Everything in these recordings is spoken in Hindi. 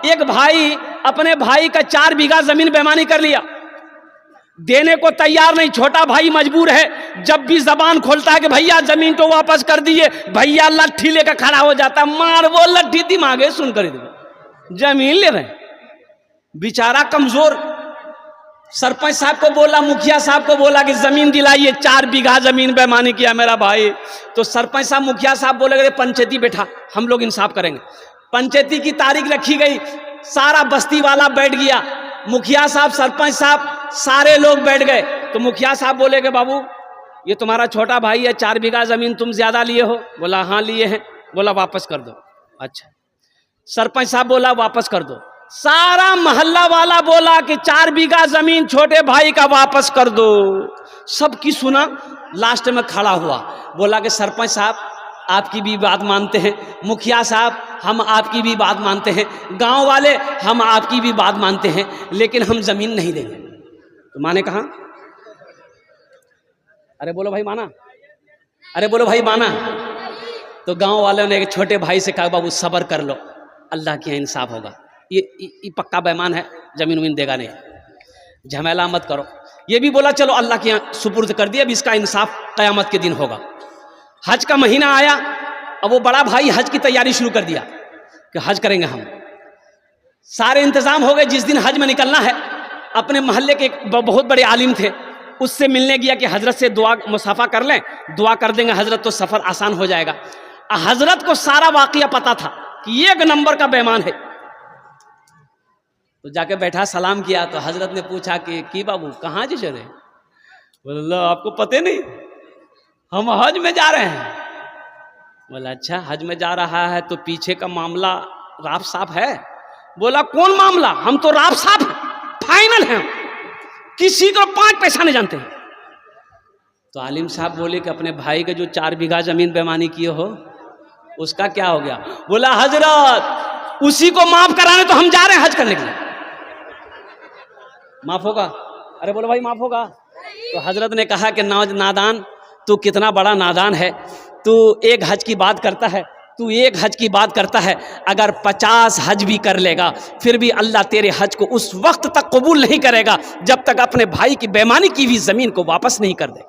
एक भाई अपने भाई का 4 बीघा जमीन बेईमानी कर लिया, देने को तैयार नहीं, छोटा भाई मजबूर है। जब भी जबान खोलता है कि भैया जमीन तो वापस कर दिए, भैया लट्ठी लेकर खड़ा हो जाता है, मार वो लट्ठी दिमागे सुन कर जमीन ले रहे। बेचारा कमजोर सरपंच साहब को बोला, मुखिया साहब को बोला कि जमीन दिलाइए, 4 बीघा जमीन बेईमानी किया मेरा भाई। तो सरपंच साहब मुखिया साहब बोले पंचायती बैठा, हम लोग इंसाफ करेंगे। पंचायती की तारीख रखी गई, सारा बस्ती वाला बैठ गया, मुखिया साहब सरपंच साहब सारे लोग बैठ गए। तो मुखिया साहब बोले कि बाबू ये तुम्हारा छोटा भाई है, 4 बीघा जमीन तुम ज्यादा लिए हो? बोला हाँ लिए हैं। बोला वापस कर दो। अच्छा। सरपंच साहब बोला वापस कर दो। सारा मोहल्ला वाला बोला कि 4 बीघा जमीन छोटे भाई का वापस कर दो। सबकी सुना, लास्ट में खड़ा हुआ, बोला कि सरपंच साहब आपकी भी बात मानते हैं, मुखिया साहब हम आपकी भी बात मानते हैं, गांव वाले हम आपकी भी बात मानते हैं, लेकिन हम जमीन नहीं देंगे। तो माने कहा, अरे बोलो भाई माना, अरे बोलो भाई माना। तो गांव वालों ने एक छोटे भाई से कहा बाबू सब्र कर लो, अल्लाह के यहाँ इंसाफ होगा, ये पक्का बेईमान है, जमीन वमीन देगा नहीं, झमेला मत करो। ये भी बोला चलो अल्लाह के यहाँ सुपुर्द कर दिया, अब इसका इंसाफ क़यामत के दिन होगा। हज का महीना आया, अब वो बड़ा भाई हज की तैयारी शुरू कर दिया कि हज करेंगे हम। सारे इंतजाम हो गए। जिस दिन हज में निकलना है, अपने मोहल्ले के एक बहुत बड़े आलिम थे, उससे मिलने गया कि हजरत से दुआ मुसाफा कर लें, दुआ कर देंगे हजरत तो सफ़र आसान हो जाएगा। हजरत को सारा वाक़या पता था कि 1 नंबर का बेईमान है। तो जाके बैठा, सलाम किया। तो हजरत ने पूछा कि बाबू कहाँ जी चले? बोला आपको पता नहीं, हम हज में जा रहे हैं। बोला अच्छा हज में जा रहा है तो पीछे का मामला राफ साफ है? बोला कौन मामला, हम तो राफ साफ है, फाइनल है, किसी को 5 पैसा नहीं जानते हैं। तो आलिम साहब बोले कि अपने भाई के जो 4 बीघा जमीन बेईमानी किए हो उसका क्या हो गया? बोला हजरत उसी को माफ कराने तो हम जा रहे हैं हज करने के लिए। माफ होगा? अरे बोलो भाई माफ होगा? तो हजरत ने कहा कि नादान, तू कितना बड़ा नादान है, तू एक हज की बात करता है, तू एक हज की बात करता है, अगर 50 हज भी कर लेगा फिर भी अल्लाह तेरे हज को उस वक्त तक कबूल नहीं करेगा जब तक अपने भाई की बेईमानी की हुई जमीन को वापस नहीं कर दे।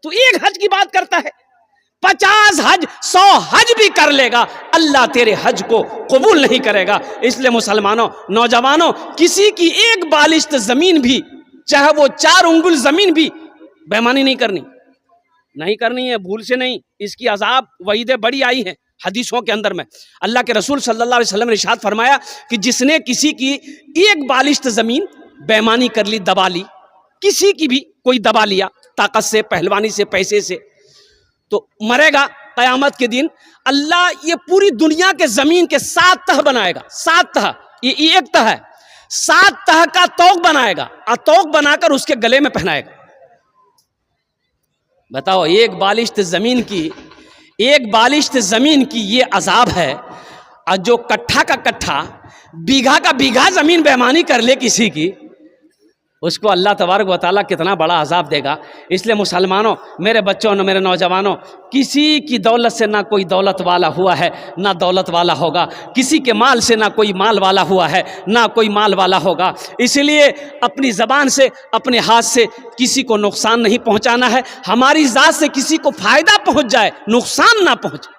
तू एक हज की बात करता है, 50 हज 100 हज भी कर लेगा, अल्लाह तेरे हज को कबूल नहीं करेगा। इसलिए मुसलमानों, नौजवानों, किसी की एक बालिश्त जमीन भी, चाहे वो 4 उंगुल जमीन भी, बेईमानी नहीं करनी है, भूल से नहीं। इसकी अजाब वईदें बड़ी आई हैं हदीसों के अंदर में। अल्लाह के रसूल सल्लल्लाहु अलैहि वसल्लम ने इरशाद फरमाया कि जिसने किसी की एक बालिश्त जमीन बेईमानी कर ली, दबा ली, किसी की भी कोई दबा लिया, ताकत से, पहलवानी से, पैसे से, तो मरेगा। क़यामत के दिन अल्लाह ये पूरी दुनिया के जमीन के 7 तह बनाएगा, 7 तह, ये एक तह है, 7 तह का तौक बनाएगा, और तौक बनाकर उसके गले में पहनाएगा। बताओ, एक बालिश्त जमीन की ये अजाब है। और जो कट्ठा का कट्ठा, बीघा का बीघा जमीन बेईमानी कर ले किसी की, उसको अल्लाह तबारक व तआला कितना बड़ा अजाब देगा। इसलिए मुसलमानों, मेरे बच्चों और मेरे नौजवानों, किसी की दौलत से ना कोई दौलत वाला हुआ है, ना दौलत वाला होगा। किसी के माल से ना कोई माल वाला हुआ है, ना कोई माल वाला होगा। इसलिए अपनी ज़बान से, अपने हाथ से किसी को नुकसान नहीं पहुंचाना है। हमारी ज़ात से किसी को फ़ायदा पहुंच जाए, नुकसान ना पहुंचे,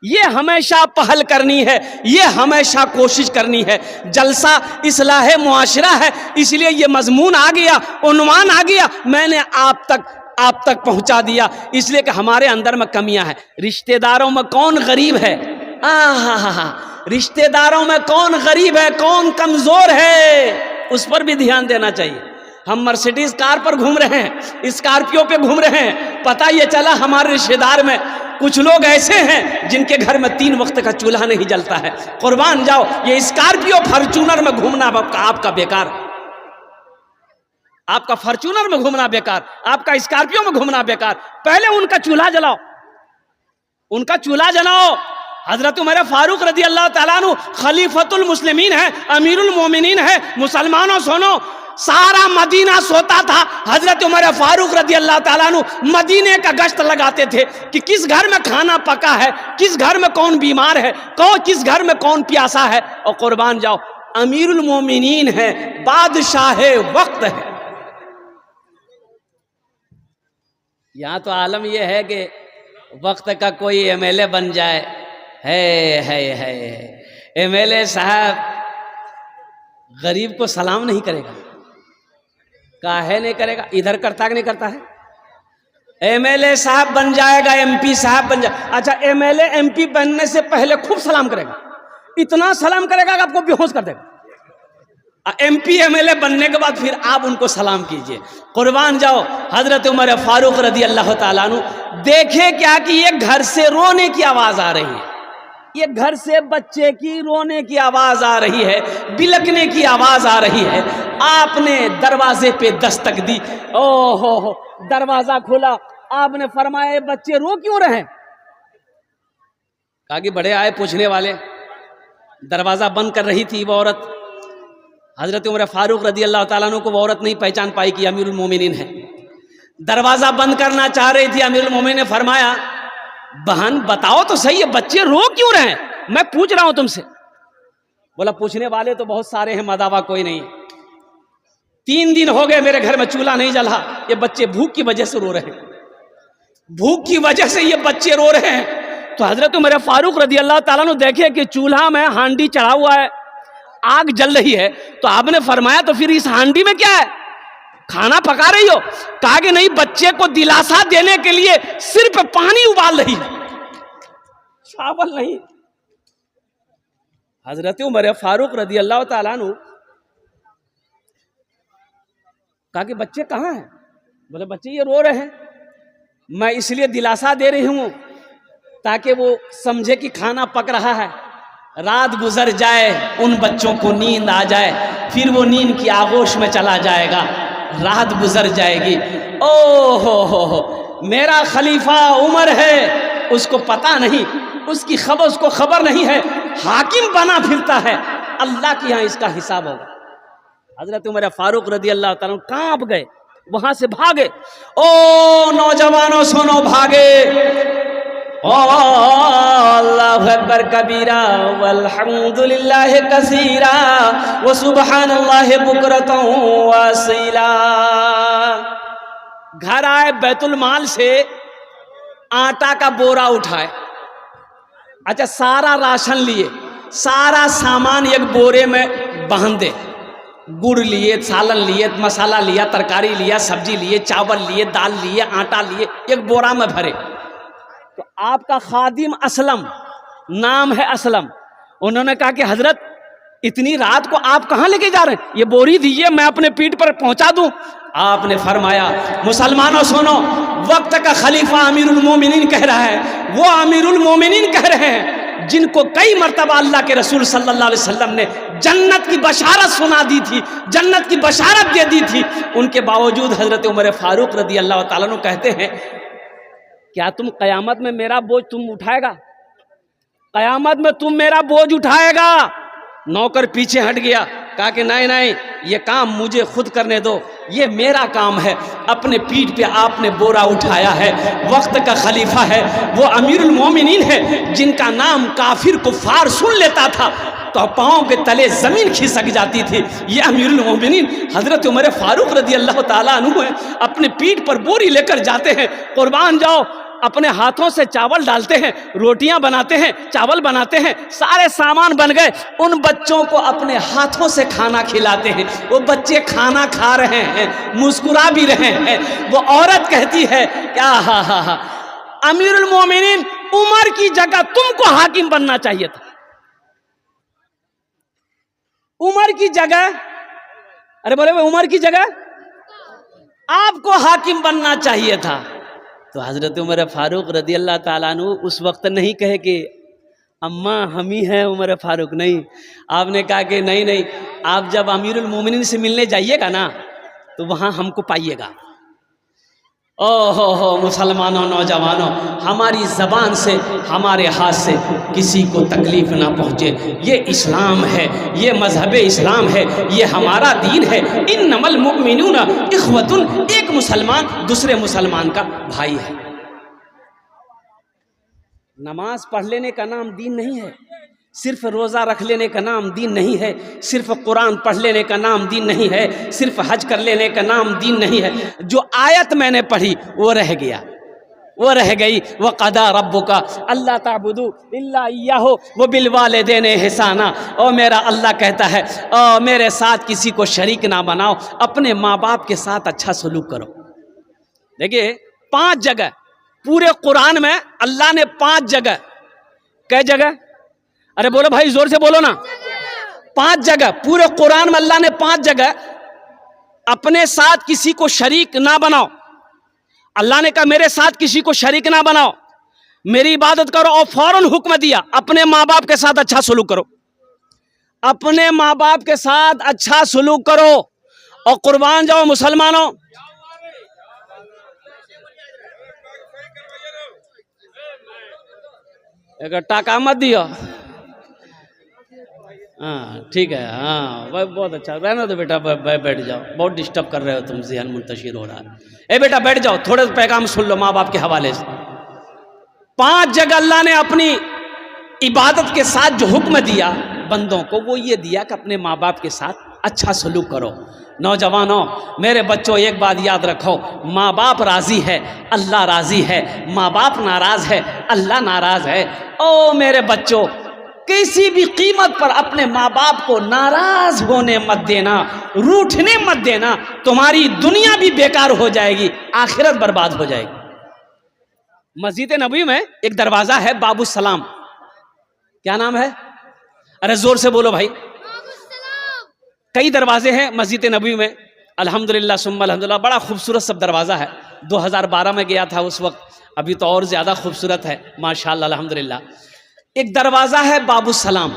ये हमेशा पहल करनी है, ये हमेशा कोशिश करनी है। जलसा इस्लाह मुआशरा है, इसलिए ये मजमून आ गया, उन्वान आ गया, मैंने आप तक पहुंचा दिया, इसलिए कि हमारे अंदर में कमियां हैं। रिश्तेदारों में कौन गरीब है? रिश्तेदारों में कौन गरीब है, कौन कमजोर है, उस पर भी ध्यान देना चाहिए। हम मर्सिडीज कार पर घूम रहे हैं, स्कॉर्पियो पे घूम रहे हैं, पता ये चला हमारे रिश्तेदार में कुछ लोग ऐसे हैं जिनके घर में 3 वक्त का चूल्हा नहीं जलता है। कुर्बान जाओ, ये स्कॉर्पियो फॉर्च्यूनर में घूमना आपका बेकार, आपका फॉर्च्यूनर में घूमना बेकार, आपका स्कॉर्पियो में घूमना बेकार। पहले उनका चूल्हा जलाओ, उनका चूल्हा जलाओ। हजरत उमर फारूक रदी अल्लाह ताला अन्हु खलीफतुल मुस्लिमीन है, अमीरुल मोमिनीन है। मुसलमानों सुनो, सारा मदीना सोता था। हजरत उमर फारूक रदी अल्लाह ताला अन्हु मदीने का गश्त लगाते थे कि किस घर में खाना पका है, किस घर में कौन बीमार है, किस घर में कौन प्यासा है। और कुर्बान जाओ, अमीरुल मोमिनीन है, बादशाह वक्त है। यहाँ तो आलम यह है कि वक्त का कोई एमएलए बन जाए, है एमएलए साहब गरीब को सलाम नहीं करेगा, काहे नहीं करेगा, इधर करता कि नहीं करता है। एमएलए साहब बन जाएगा, एमपी साहब बन जाए, अच्छा एमएलए एमपी बनने से पहले खूब सलाम करेगा, इतना सलाम करेगा कि आपको बेहोश कर देगा। एमपी एमएलए बनने के बाद फिर आप उनको सलाम कीजिए। कुर्बान जाओ, हजरत उमर फारूक रदी अल्लाह ताला अन्हु देखे क्या कि एक घर से रोने की आवाज आ रही है, ये घर से बच्चे की रोने की आवाज आ रही है, बिलकने की आवाज आ रही है। आपने दरवाजे पे दस्तक दी, ओहो हो, दरवाजा खोला, आपने फरमाया बच्चे रो क्यों रहे? कहा कि बड़े आए पूछने वाले। दरवाजा बंद कर रही थी वो औरत। हजरत उमर फारूक रदी अल्लाह ताला अन्हु को वो औरत नहीं पहचान पाई कि अमीरुल मोमिनीन है। दरवाजा बंद करना चाह रही थी। अमीरुल मोमिनीन ने फरमाया, बहन बताओ तो सही है, बच्चे रो क्यों रहे हैं? मैं पूछ रहा हूं तुमसे। बोला पूछने वाले तो बहुत सारे हैं, मदावा कोई नहीं। 3 दिन हो गए मेरे घर में चूल्हा नहीं जला, ये बच्चे भूख की वजह से रो रहे हैं, भूख की वजह से ये बच्चे रो रहे हैं। तो हजरत उमर फारूक रदी अल्लाह ताला ने देखे कि चूल्हा में हांडी चढ़ा हुआ है, आग जल रही है। तो आपने फरमाया तो फिर इस हांडी में क्या है, खाना पका रही हो? कहा कि नहीं, बच्चे को दिलासा देने के लिए सिर्फ पानी उबाल रही है, चावल नहीं। हजरत उमर फारूक रदी अल्लाह ताला अन्हु कहा कि बच्चे कहाँ हैं? बोले बच्चे ये रो रहे हैं, मैं इसलिए दिलासा दे रही हूं ताकि वो समझे कि खाना पक रहा है। रात गुजर जाए, उन बच्चों को नींद आ जाए, फिर वो नींद की आगोश में चला जाएगा, रात गुजर जाएगी। ओ हो, मेरा खलीफा उमर है, उसको पता नहीं, उसकी खबर उसको खबर नहीं है, हाकिम बना फिरता है, अल्लाह के यहाँ इसका हिसाब होगा। हजरत उमर फारूक रदी अल्लाह ताला कांप गए, वहां से भागे। ओ नौजवानों सुनो, भागे। अल्लाहु अकबर कबीरा वल्हम्दुलिल्लाह कसीरा व सुबहानल्लाहि बुकरतन व असीला। घर आए, बैतुल माल से आटा का बोरा उठाए, अच्छा सारा राशन लिए, सारा सामान एक बोरे में बांध दे। गुड़ लिए, सालन लिए, मसाला लिया, तरकारी लिया, सब्जी लिए, चावल लिए, दाल लिए, आटा लिए, एक बोरा में भरे। तो आपका खादिम असलम, नाम है असलम, उन्होंने कहा कि हजरत इतनी रात को आप कहाँ लेके जा रहे हैं? ये बोरी दीजिए, मैं अपने पीठ पर पहुंचा दूं। आपने फरमाया, मुसलमानों सुनो, वक्त का खलीफा अमीरुल मोमिनीन कह रहा है, वो अमीरुल मोमिनीन कह रहे हैं जिनको कई मर्तबा अल्लाह के रसूल सल्लल्लाहु अलैहि वसल्लम ने जन्नत की बशारत सुना दी थी, जन्नत की बशारत दे दी थी। उनके बावजूद हजरत उमर फारूक रदी अल्लाह ताला अन्हु कहते हैं, क्या तुम कयामत में मेरा बोझ तुम उठाएगा? कयामत में तुम मेरा बोझ उठाएगा? नौकर पीछे हट गया, कहा कि नहीं नहीं, ये काम मुझे खुद करने दो, ये मेरा काम है। अपने पीठ पे आपने बोरा उठाया है। वक्त का खलीफा है, वो अमीरुल मोमिनीन है, जिनका नाम काफिर कुफार सुन लेता था तो पाँव के तले जमीन खिसक जाती थी। ये अमीरुल मोमिनीन हजरत उमर फारूक रदी अल्लाह ताला अन्हु है, अपने पीठ पर बोरी लेकर जाते हैं। कुर्बान जाओ, अपने हाथों से चावल डालते हैं, रोटियां बनाते हैं, चावल बनाते हैं, सारे सामान बन गए। उन बच्चों को अपने हाथों से खाना खिलाते हैं। वो बच्चे खाना खा रहे हैं, मुस्कुरा भी रहे हैं। वो औरत कहती है क्या, हा, अमीरुल मोमिनीन उमर की जगह तुमको हाकिम बनना चाहिए था। उमर की जगह, अरे बोले उमर की जगह आपको हाकिम बनना चाहिए था। तो हजरत उमर फारूक रदी अल्लाह ताला अन्हु उस वक्त नहीं कहे कि अम्मा हम ही हैं उमर फारूक, नहीं। आपने कहा कि नहीं नहीं, आप जब अमीरुल मोमिनीन से मिलने जाइएगा ना तो वहाँ हमको पाइएगा। हो मुसलमानों, नौजवानों, हमारी ज़बान से, हमारे हाथ से किसी को तकलीफ़ ना पहुँचे। ये इस्लाम है, ये मज़हब इस्लाम है, ये हमारा दीन है। इन्नमल मुमिनूना इख्वतुन, एक मुसलमान दूसरे मुसलमान का भाई है। नमाज पढ़ लेने का नाम दीन नहीं है, सिर्फ रोज़ा रख लेने का नाम दीन नहीं है, सिर्फ कुरान पढ़ लेने का नाम दीन नहीं है, सिर्फ हज कर लेने का नाम दीन नहीं है। जो आयत मैंने पढ़ी वो रह गया, वो रह गई। व क़दा रब्बुका अल्ला ताबुदू इल्ला इय्याहु व बिल वालिदैनि इहसाना। और मेरा अल्लाह कहता है मेरे साथ किसी को शरीक ना बनाओ, अपने माँ बाप के साथ अच्छा सलूक करो। देखिए 5 जगह पूरे कुरान में अल्लाह ने 5 जगह, कै जगह, अरे बोलो भाई जोर से बोलो ना, 5 जगह पूरे कुरान में अल्लाह ने 5 जगह अपने साथ किसी को शरीक ना बनाओ। अल्लाह ने कहा मेरे साथ किसी को शरीक ना बनाओ, मेरी इबादत करो, और फौरन हुक्म दिया अपने माँ बाप के साथ अच्छा सलूक करो, अपने माँ बाप के साथ अच्छा सलूक करो। और कुर्बान जाओ मुसलमानों, एक टाका मत दियो। हाँ ठीक है, हाँ बहुत अच्छा, रहना तो बेटा, बैठ जाओ, बहुत डिस्टर्ब कर रहे हो तुम, ज़हन मुंतशिर हो रहा है। ए बेटा बैठ जाओ, थोड़े पैगाम सुन लो माँ बाप के हवाले से। 5 जगह अल्लाह ने अपनी इबादत के साथ जो हुक्म दिया बंदों को, वो ये दिया कि अपने माँ बाप के साथ अच्छा सलूक करो। नौजवानों, मेरे बच्चों, एक बात याद रखो, माँ बाप राज़ी है, अल्लाह राज़ी है। माँ बाप नाराज़ है, अल्लाह नाराज़ है। ओ मेरे बच्चों, किसी भी कीमत पर अपने माँ बाप को नाराज होने मत देना, रूठने मत देना। तुम्हारी दुनिया भी बेकार हो जाएगी, आखिरत बर्बाद हो जाएगी। मस्जिद नबी में एक दरवाजा है बाबू सलाम, क्या नाम है? अरे जोर से बोलो भाई। कई दरवाजे हैं मस्जिद नबी में, अल्हम्दुलिल्लाह सुम्मा अल्हम्दुलिल्लाह, बड़ा खूबसूरत सब दरवाज़ा है। 2012 में गया था उस वक्त, अभी तो और ज़्यादा खूबसूरत है माशाअल्लाह अल्हम्दुलिल्लाह। एक दरवाज़ा है बाबू सलाम।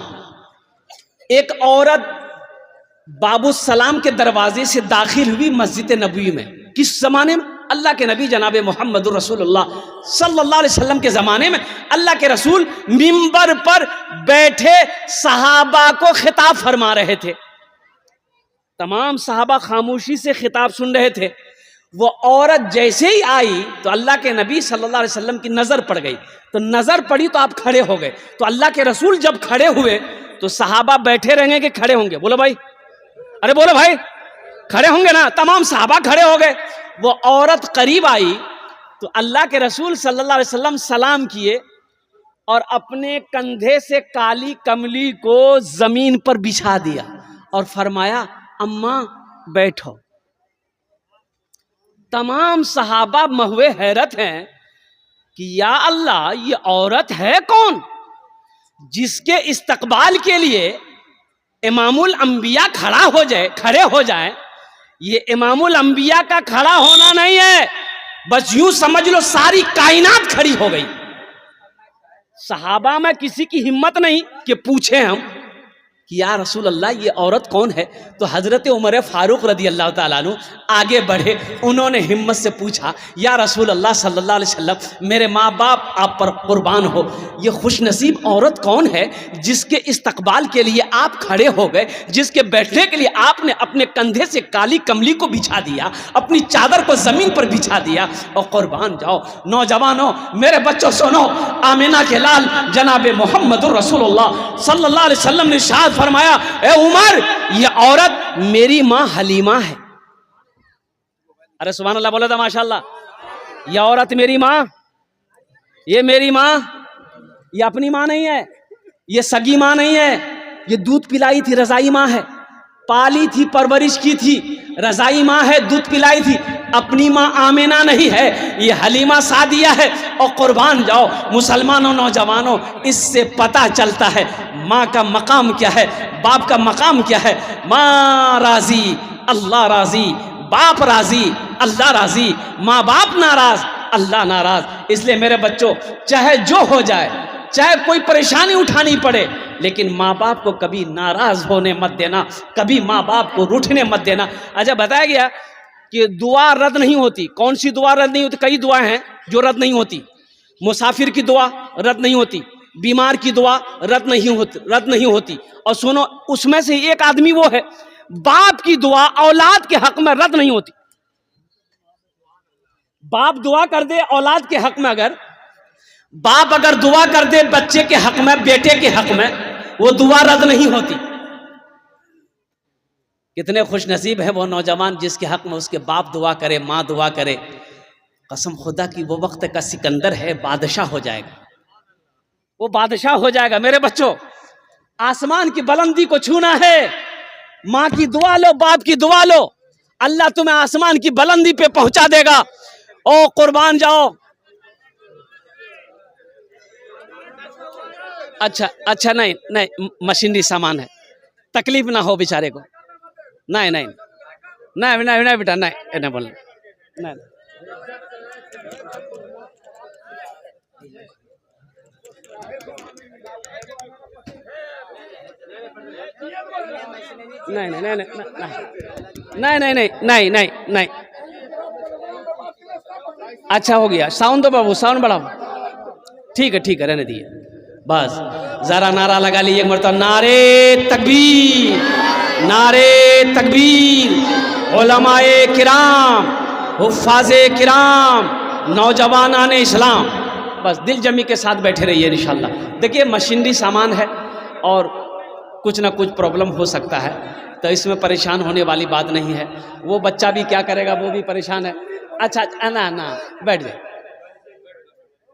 एक औरत बाबू सलाम के दरवाजे से दाखिल हुई मस्जिद नबी में। किस ज़माने में? अल्लाह के नबी जनाब मोहम्मद रसूलुल्लाह सल्लल्लाहु अलैहि वसल्लम के ज़माने में अल्लाह के रसूल मिंबर पर बैठे सहाबा को खिताब फरमा रहे थे। तमाम सहाबा खामोशी से खिताब सुन रहे थे। वो औरत जैसे ही आई तो अल्लाह के नबी सल्लल्लाहु अलैहि वसल्लम की नज़र पड़ गई। तो नज़र पड़ी तो आप खड़े हो गए। तो अल्लाह के रसूल जब खड़े हुए तो सहाबा बैठे रहेंगे कि खड़े होंगे? बोलो भाई, अरे बोलो भाई, खड़े होंगे ना? तमाम सहाबा खड़े हो गए। वो औरत करीब आई तो अल्लाह के रसूल सल्लल्लाहु अलैहि वसल्लम सलाम किए और अपने कंधे से काली कमली को जमीन पर बिछा दिया और फरमाया, अम्मा बैठो। तमाम सहाबा महुए हैरत हैं कि या अल्लाह, ये औरत है कौन जिसके इस्तकबाल के लिए इमामुल अंबिया खड़े हो जाए। ये इमामुल अंबिया का खड़ा होना नहीं है, बस यूं समझ लो सारी कायनात खड़ी हो गई। सहाबा में किसी की हिम्मत नहीं कि पूछे हम कि या रसूल अल्लाह, ये औरत कौन है? तो हज़रत उमर फारूक रदी अल्लाह ताला अन्हु आगे बढ़े, उन्होंने हिम्मत से पूछा, या रसूल अल्लाह सल्लल्लाहु अलैहि वसल्लम, मेरे माँ बाप आप पर कुर्बान हो, ये खुशनसीब औरत कौन है जिसके इस्तकबाल के लिए आप खड़े हो गए, जिसके बैठने के लिए आपने अपने कंधे से काली कमली को बिछा दिया, अपनी चादर को ज़मीन पर बिछा दिया? और कुर्बान जाओ नौजवानों, मेरे बच्चों सुनो, आमिना के लाल जनाब मोहम्मद रसूलुल्लाह सल्लल्लाहु अलैहि वसल्लम ने इरशाद फरमाया, ए उमर, ये औरत मेरी माँ हलीमा है। अरे सुभान अल्लाह बोला था माशाअल्लाह। ये औरत मेरी माँ, ये मेरी माँ, ये अपनी माँ नहीं है, ये सगी माँ नहीं है, ये दूध पिलाई थी रजाई माँ है, पाली थी, परवरिश की थी, रजाई माँ है, दूध पिलाई थी, अपनी माँ आमिना नहीं है, ये हलीमा सादिया है। और कुर्बान जाओ मुसलमानों, नौजवानों, इससे पता चलता है माँ का मकाम क्या है, बाप का मकाम क्या है। माँ राजी, अल्लाह राजी, बाप राजी, अल्लाह राजी, माँ बाप नाराज, अल्लाह नाराज। इसलिए मेरे बच्चों, चाहे जो हो जाए, चाहे कोई परेशानी उठानी पड़े, लेकिन माँ बाप को कभी नाराज होने मत देना, कभी माँ बाप को रूठने मत देना। अच्छा बताया गया कि दुआ रद्द नहीं होती। कौन सी दुआ रद्द नहीं होती? कई दुआएं हैं जो रद्द नहीं होती। मुसाफिर की दुआ रद्द नहीं होती, बीमार की दुआ रद्द नहीं होती। और सुनो, उसमें से एक आदमी वो है, बाप की दुआ औलाद के हक में रद्द नहीं होती। बाप दुआ कर दे औलाद के हक में, अगर बाप अगर दुआ कर दे बच्चे के हक में, बेटे के हक में, वो दुआ रद्द नहीं होती। कितने खुश नसीब है वो नौजवान जिसके हक में उसके बाप दुआ करे, माँ दुआ करे। कसम खुदा की वो वक्त का सिकंदर है, बादशाह हो जाएगा, वो बादशाह हो जाएगा। मेरे बच्चों, आसमान की बुलंदी को छूना है, माँ की दुआ लो, बाप की दुआ लो, अल्लाह तुम्हें आसमान की बुलंदी पे पहुंचा देगा। ओ कुर्बान जाओ। अच्छा नहीं नहीं, मशीनरी सामान है, तकलीफ ना हो बेचारे को। नहीं नहीं नहीं नहीं नहीं बेटा, नहीं नहीं बोल, नहीं नहीं नहीं नहीं नहीं नहीं नहीं नहीं नहीं नहीं। अच्छा हो गया, साउंड दो बाबू, साउंड बढ़ाओ। ठीक है रहने दिए, बस जरा नारा लगा लीजिए एक मरतबा, नारे तकबीर, नारे तकबीर। उलमाए किराम, हुफ्फाज़े किराम, नौजवानान इस्लाम, बस दिल जमी के साथ बैठे रहिए इंशाल्लाह। देखिए मशीनरी सामान है और कुछ ना कुछ प्रॉब्लम हो सकता है, तो इसमें परेशान होने वाली बात नहीं है। वो बच्चा भी क्या करेगा, वो भी परेशान है। अच्छा ना ना बैठ जाए,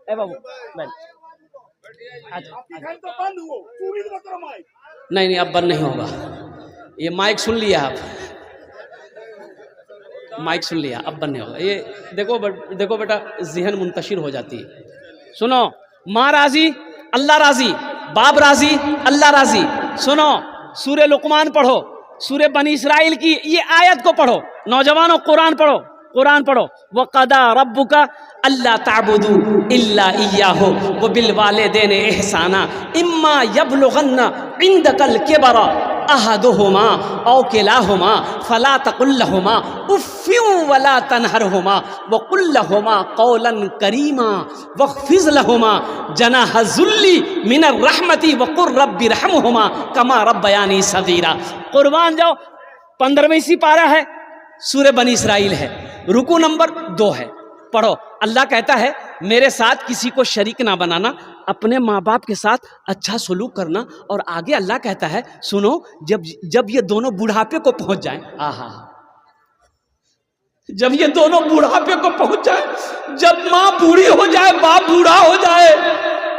ए बाबू बैठ। नहीं अब बंद नहीं होगा, ये माइक सुन लिया आप, माइक सुन लिया, अब बंद नहीं होगा ये। देखो बेटा, ज़हन मुंतशिर हो जाती है। सुनो, माँ राजी अल्लाह राजी, बाप राजी अल्लाह राजी। सुनो, सूरे लुकमान पढ़ो, सूरे बनी इसराइल की ये आयत को पढ़ो। नौजवानों कुरान पढ़ो, कुरान पढ़ो। वक़दा रब्बुका अल्ला ताबुदू इल्ला इय्याहु व बिल वालिदैन इहसाना इम्मा यबलुगन्ना इंदकल किबरा अहदुहुमा औ किलाहुमा फला तकुल लहुमा उफ़्फ़िन वला तनहरहुमा व कुल लहुमा क़ौलन करीमा वख़्फ़िज़ लहुमा जनाह ज़ुल्ली मिनर रहमति व क़ुर रब्बि रहमहुमा कमा रब्बयानी सग़ीरा। कुर्बान जाओ, 15वीं सिपारा है, सूरे बनी इसराइल है, रुकू नंबर 2 है, पढ़ो। अल्लाह कहता है मेरे साथ किसी को शरीक ना बनाना, अपने माँ बाप के साथ अच्छा सलूक करना। और आगे अल्लाह कहता है सुनो, जब ये दोनों बुढ़ापे को पहुंच जाएं, आहा, जब ये दोनों बुढ़ापे को पहुंच जाए, जब माँ बूढ़ी हो जाए, बाप बूढ़ा हो जाए,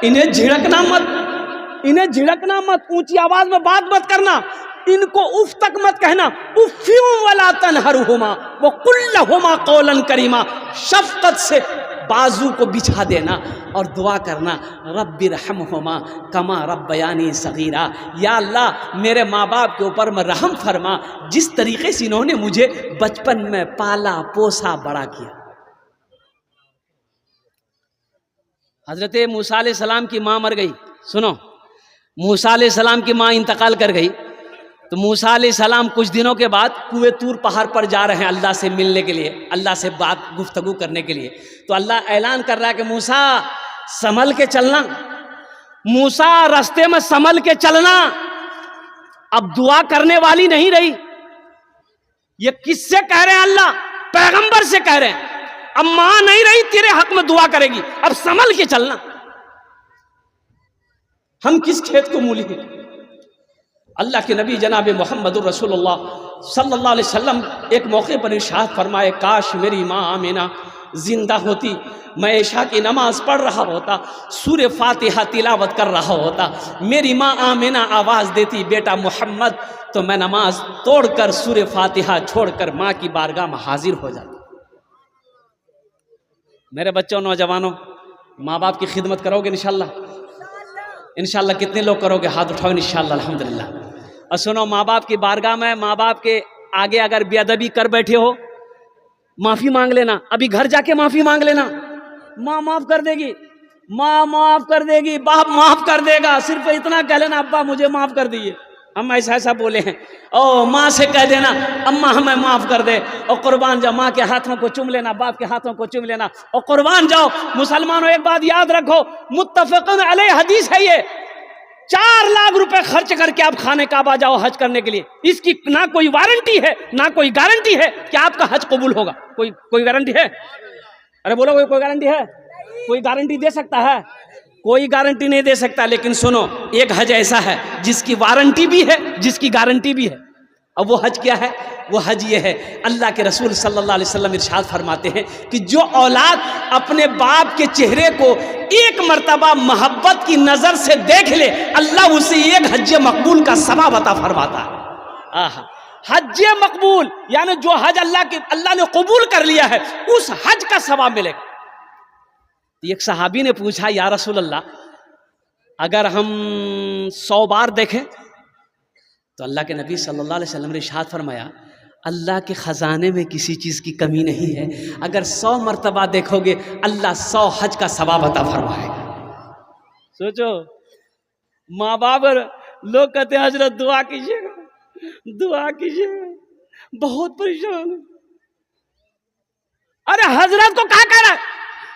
इन्हें झिड़कना मत, इन्हें झिड़कना मत, ऊंची आवाज में बात मत करना, इनको उफ तक मत कहना। उफ़्फ़िन वला तनहरहुमा व कुल लहुमा क़ौलन करीमा, शफ़क़त से बाजू को बिछा देना और दुआ करना, रब्बि रहमहुमा कमा रब्बयानी सग़ीरा। या अल्लाह मेरे माँ बाप के ऊपर में रहम फरमा, जिस तरीके से इन्होंने मुझे बचपन में पाला पोसा बड़ा किया। हज़रत मूसा अलैहिस्सलाम की माँ मर गई। सुनो, मूसा अलैहिस्सलाम की माँ इंतकाल कर गई, तो मूसा अलैहिस्सलाम कुछ दिनों के बाद कुए तूर पहाड़ पर जा रहे हैं अल्लाह से मिलने के लिए, अल्लाह से बात गुफ्तगू करने के लिए। तो अल्लाह ऐलान कर रहा है कि मूसा संभल के चलना, मूसा रास्ते में संभल के चलना। अब दुआ करने वाली नहीं रही। ये किससे कह रहे हैं? अल्लाह पैगंबर से कह रहे हैं। अब मां नहीं रही तेरे हक में दुआ करेगी, अब संभल के चलना। हम किस खेत को मूली हैं? अल्लाह के नबी जनाब मोहम्मद रसूलुल्लाह सल्लल्लाहु अलैहि वसल्लम एक मौके पर इरशाद फरमाए, काश मेरी माँ आमिना जिंदा होती, मैं इशा की नमाज पढ़ रहा होता, सूरे फातिहा तिलावत कर रहा होता, मेरी माँ आमिना आवाज़ देती बेटा मोहम्मद, तो मैं नमाज तोड़कर सूरे फातिहा छोड़कर माँ की बारगाह में हाजिर हो जाता। मेरे बच्चों, नौजवानों, माँ बाप की खिदमत करोगे इंशाल्लाह? इंशाल्लाह कितने लोग करोगे? हाथ उठाओ इंशाल्लाह, अल्हम्दुलिल्लाह। और सुनो, माँ बाप की बारगाह में, माँ बाप के आगे अगर बेअदबी कर बैठे हो, माफ़ी मांग लेना। अभी घर जाके माफ़ी मांग लेना, माँ माफ़ कर देगी, माँ माफ़ कर देगी, बाप माफ़ कर देगा। सिर्फ इतना कह लेना, अब्बा मुझे माफ़ कर दिए, हम ऐसा ऐसा बोले हैं। ओ माँ से कह देना अम्मा हमें माफ़ कर दे, और कुर्बान जाओ, माँ के हाथों को चूम लेना, बाप के हाथों को चूम लेना और कुर्बान जाओ। मुसलमानों एक बात याद रखो, मुत्तफ़क़ुन अलैह हदीस है ये, 4 लाख रुपए खर्च करके आप खाने काबा जाओ हज करने के लिए, इसकी ना कोई वारंटी है ना कोई गारंटी है कि आपका हज कबूल होगा। कोई गारंटी है? अरे बोलो, कोई गारंटी है? कोई गारंटी दे सकता है? कोई गारंटी नहीं दे सकता। लेकिन सुनो, एक हज ऐसा है जिसकी वारंटी भी है, जिसकी गारंटी भी है। अब वो हज क्या है? वो हज ये है, अल्लाह के रसूल सल्लल्लाहु अलैहि वसल्लम इरशाद फरमाते हैं कि जो औलाद अपने बाप के चेहरे को एक मर्तबा मोहब्बत की नज़र से देख ले, अल्लाह उसे एक हज मकबूल का सवाब अता फरमाता है। आहा, हज मकबूल यानी जो हज अल्लाह ने कबूल कर लिया है, उस हज का सवाब मिलेगा। एक सहाबी ने पूछा, या रसूल अल्लाह, अगर हम 100 बार देखें? तो अल्लाह के नबी सल्लल्लाहु अलैहि वसल्लम ने इरशाद फरमाया, अल्लाह के ख़जाने में किसी चीज़ की कमी नहीं है, अगर 100 मरतबा देखोगे अल्लाह 100 हज का सवाब अता फरमाएगा। सोचो, माँ बाप लोग कहते हैं हजरत दुआ कीजिएगा, दुआ कीजिएगा, बहुत परेशान है। अरे हजरत को क्या कह रहा है?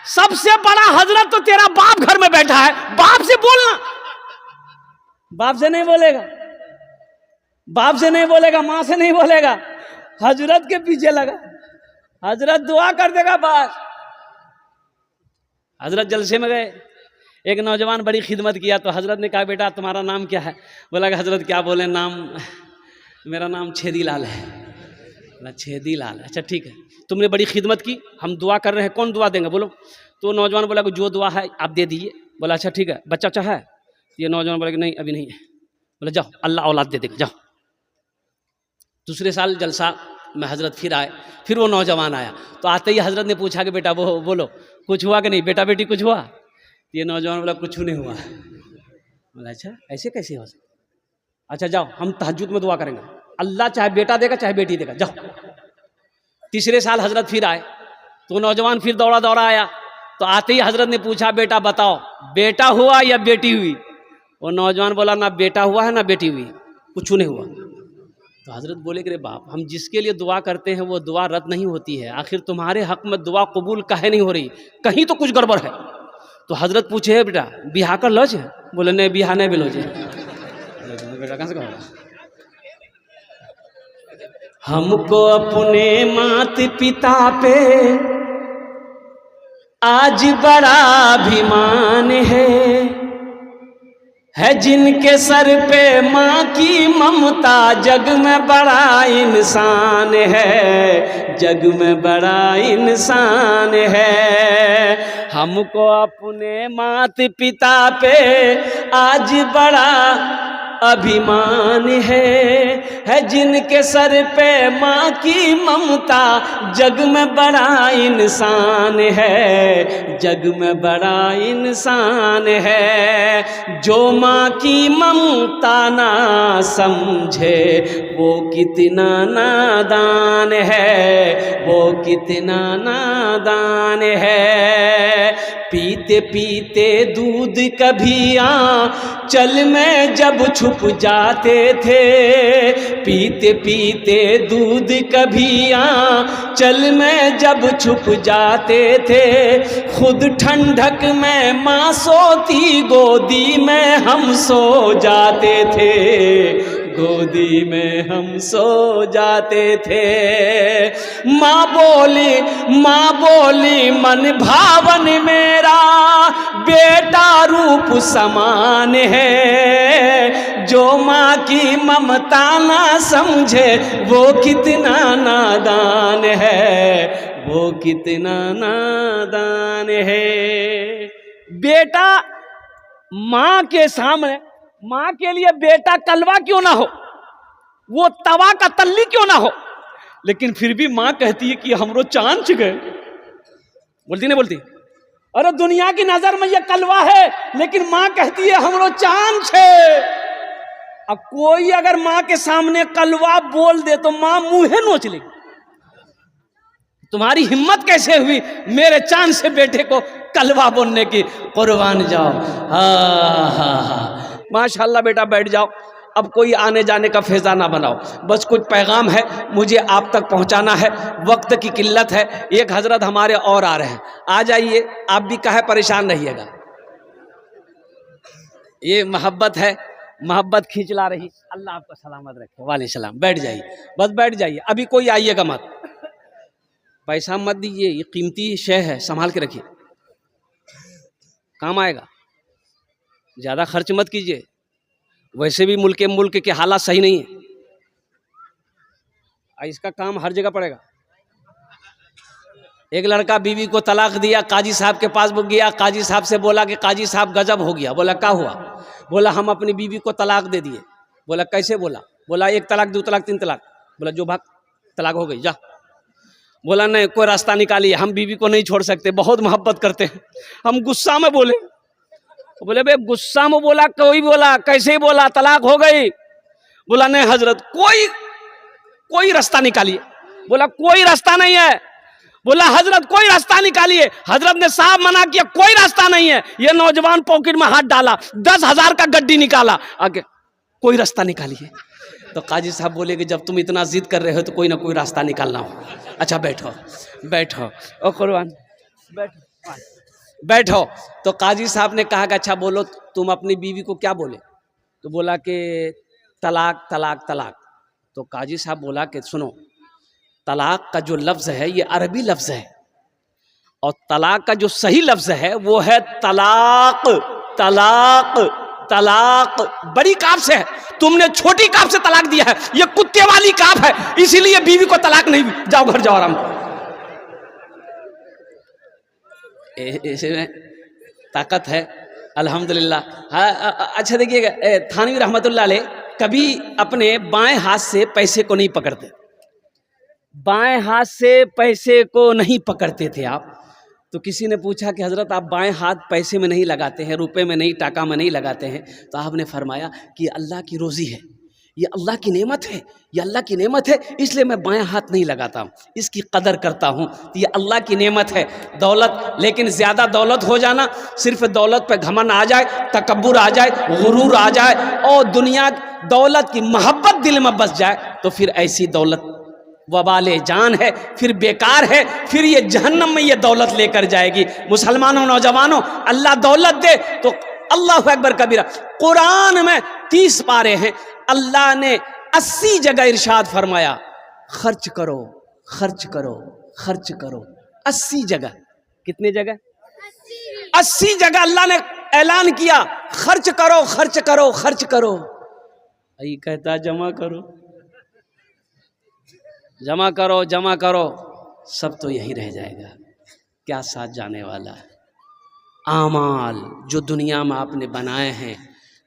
सबसे बड़ा हजरत तो तेरा बाप घर में बैठा है, बाप से बोलना। बाप से नहीं बोलेगा, बाप से नहीं बोलेगा, माँ से नहीं बोलेगा, हजरत के पीछे लगा, हजरत दुआ कर देगा बस। हजरत जलसे में गए, एक नौजवान बड़ी खिदमत किया, तो हजरत ने कहा, बेटा तुम्हारा नाम क्या है? बोला कि हजरत क्या बोले, नाम मेरा नाम छेदी लाल है। बोला छेदी लाल, अच्छा ठीक है, तुमने बड़ी खिदमत की, हम दुआ कर रहे हैं, कौन दुआ देंगे बोलो? तो नौजवान बोला कि जो दुआ है आप दे दीजिए। बोला अच्छा ठीक है, बच्चा चाहे? ये नौजवान बोला कि नहीं अभी नहीं है। बोला जाओ, अल्लाह औलाद दे देगा, जाओ। दूसरे साल जलसा में हजरत फिर आए, फिर वो नौजवान आया, तो आते ही हजरत ने पूछा कि बेटा वो बोलो कुछ हुआ कि नहीं, बेटा बेटी कुछ हुआ? ये नौजवान बोला कुछ नहीं हुआ। बोला अच्छा ऐसे कैसे हो सकता? अच्छा जाओ, हम तहज्जुद में दुआ करेंगे, अल्लाह चाहे बेटा देगा चाहे बेटी देगा, जाओ। तीसरे साल हजरत फिर आए, तो नौजवान फिर दौड़ा दौड़ा आया, तो आते ही हजरत ने पूछा बेटा बताओ बेटा हुआ या बेटी हुई? वो नौजवान बोला ना बेटा हुआ है ना बेटी हुई, कुछ नहीं हुआ। तो हजरत बोले कि रे बाप, हम जिसके लिए दुआ करते हैं वो दुआ रद्द नहीं होती है, आखिर तुम्हारे हक में दुआ कबूल काहे नहीं हो रही? कहीं तो कुछ गड़बड़ है। तो हजरत पूछे है बेटा बिहा कर लो? बोले नहीं बिहा नहीं बिलो जे। बेटा कहाँ से कहोगा? हमको अपने माता पिता पे आज बड़ा अभिमान है जिनके सर पे माँ की ममता, जग में बड़ा इंसान है, जग में बड़ा इंसान है। हमको अपने माता पिता पे आज बड़ा अभिमान है जिनके सर पे माँ की ममता, जग में बड़ा इंसान है, जग में बड़ा इंसान है। जो माँ की ममता ना समझे वो कितना नादान है, वो कितना नादान है। पीते पीते दूध कभी आंचल में जब छुप जाते थे, पीते पीते दूध कभी आंचल में जब छुप जाते थे, खुद ठंडक में माँ सोती गोदी में हम सो जाते थे, गोदी में हम सो जाते थे। माँ बोली मन भावन मेरा बेटा रूप समान है, जो माँ की ममता ना समझे वो कितना नादान है, वो कितना नादान है। बेटा माँ के सामने, माँ के लिए बेटा कलवा क्यों ना हो, वो तवा का तल्ली क्यों ना हो, लेकिन फिर भी माँ कहती है कि हमरो चांद गए। बोलती नहीं बोलती? अरे दुनिया की नजर में ये कलवा है, लेकिन माँ कहती है हमरो चांद छे। अब कोई अगर माँ के सामने कलवा बोल दे तो माँ मुंहे नोच लेगी। तुम्हारी हिम्मत कैसे हुई मेरे चांद से बेटे को कलवा बोलने की? कुर्बान जाओ। हाँ हाँ हाँ, माशाल्लाह बेटा बैठ जाओ, अब कोई आने जाने का फेजा ना बनाओ, बस कुछ पैगाम है मुझे आप तक पहुंचाना है, वक्त की किल्लत है। एक हजरत हमारे और आ रहे हैं, आ जाइए, आप भी काहे परेशान रहिएगा। ये मोहब्बत है, मोहब्बत खींच ला रही। अल्लाह आपको सलामत रखे। वाले सलाम। बैठ जाइए, बस बैठ जाइए, अभी कोई आइएगा मत, पैसा मत दीजिए, ये कीमती शय है, संभाल के रखिए, काम आएगा। ज़्यादा खर्च मत कीजिए, वैसे भी मुल्क के हालात सही नहीं है, इसका काम हर जगह पड़ेगा। एक लड़का बीवी को तलाक दिया, काजी साहब के पास गया, काजी साहब से बोला कि काजी साहब गजब हो गया। बोला क्या हुआ? बोला हम अपनी बीवी को तलाक दे दिए। बोला कैसे? बोला 1 तलाक 2 तलाक 3 तलाक। बोला जो भाग, तलाक हो गई, जा। बोला नहीं, कोई रास्ता निकालिए, हम बीवी को नहीं छोड़ सकते, बहुत मोहब्बत करते हैं। हम गुस्सा में बोले। बोले बे गुस्सा में बोला, कोई बोला कैसे बोला, तलाक हो गई। बोला नहीं हजरत, कोई रास्ता निकालिए। बोला कोई रास्ता नहीं है। बोला हजरत कोई रास्ता निकालिए। हजरत ने साहब मना किया, कोई रास्ता नहीं है। ये नौजवान पॉकेट में हाथ डाला, 10,000 का गड्डी निकाला, आगे कोई रास्ता निकालिए। तो काजी साहब बोले कि जब तुम इतना जिद कर रहे हो तो कोई ना कोई रास्ता निकालना हो। अच्छा बैठो बैठो, ओ कुर्बान बैठो। तो काजी साहब ने कहा कि अच्छा बोलो, तुम अपनी बीवी को क्या बोले? तो बोला कि तलाक तलाक तलाक। तो काजी साहब बोला कि सुनो, तलाक का जो लफ्ज़ है ये अरबी लफ्ज़ है, और तलाक का जो सही लफ्ज़ है वो है तलाक। तलाक तलाक बड़ी काफ से है, तुमने छोटी काफ से तलाक दिया है, ये कुत्ते वाली काफ है, इसीलिए बीवी को तलाक नहीं। जाओ घर जाओ आराम करो। इसमें ताकत है अल्हम्दुलिल्लाह। हाँ अच्छा देखिएगा, थानवी रहमतुल्लाह अलैह कभी अपने बाएं हाथ से पैसे को नहीं पकड़ते, बाएं हाथ से पैसे को नहीं पकड़ते थे आप। तो किसी ने पूछा कि हज़रत आप बाएं हाथ पैसे में नहीं लगाते हैं, रुपए में नहीं, टाका में नहीं लगाते हैं? तो आपने फरमाया कि अल्लाह की रोज़ी है, ये अल्लाह की नेमत है, ये अल्लाह की नेमत है, इसलिए मैं बाएं हाथ नहीं लगाता हूँ, इसकी कदर करता हूँ। तो ये अल्लाह की नेमत है दौलत। लेकिन ज़्यादा दौलत हो जाना, सिर्फ दौलत पे घमंड आ जाए, तकब्बुर आ जाए, गुरूर आ जाए, और दुनिया दौलत की मोहब्बत दिल में बस जाए, तो फिर ऐसी दौलत वबाले जान है, फिर बेकार है, फिर ये जहन्नम में ये दौलत लेकर जाएगी। मुसलमानों, नौजवानों, अल्लाह दौलत दे तो अल्लाह अकबर कबीरा। कुरान में 30 पारे हैं, अल्लाह ने 80 जगह इरशाद फरमाया खर्च करो खर्च करो खर्च करो। 80 जगह, कितने जगह? 80 जगह अल्लाह ने ऐलान किया खर्च करो खर्च करो खर्च करो। यही कहता जमा करो जमा करो जमा करो, सब तो यही रह जाएगा, क्या साथ जाने वाला है? आमाल जो दुनिया में आपने बनाए हैं,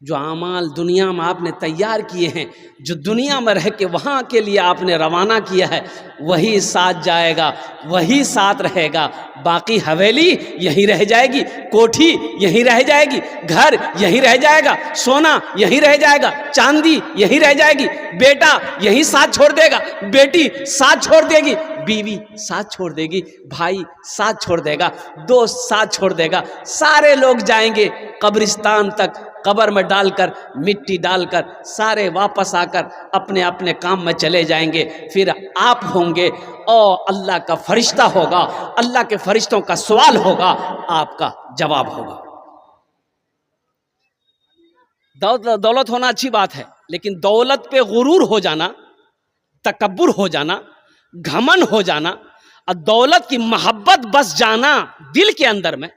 जो आमाल दुनिया में आपने तैयार किए हैं, जो दुनिया में रह के वहाँ के लिए आपने रवाना किया है, वही साथ जाएगा, वही साथ रहेगा। बाकी हवेली यहीं रह जाएगी, कोठी यहीं रह जाएगी, घर यहीं रह जाएगा, सोना यहीं रह जाएगा, चांदी यहीं रह जाएगी, बेटा यहीं साथ छोड़ देगा, बेटी साथ छोड़ देगी, बीवी साथ छोड़ देगी, भाई साथ छोड़ देगा, दोस्त साथ छोड़ देगा, सारे लोग जाएंगे कब्रिस्तान तक, कब्र में डालकर मिट्टी डालकर सारे वापस आकर अपने अपने काम में चले जाएंगे। फिर आप होंगे और अल्लाह का फरिश्ता होगा, अल्लाह के फरिश्तों का सवाल होगा, आपका जवाब होगा। दौलत होना अच्छी बात है, लेकिन दौलत पे गुरूर हो जाना, तकब्बुर हो जाना, घमंड हो जाना और दौलत की मोहब्बत बस जाना दिल के अंदर में,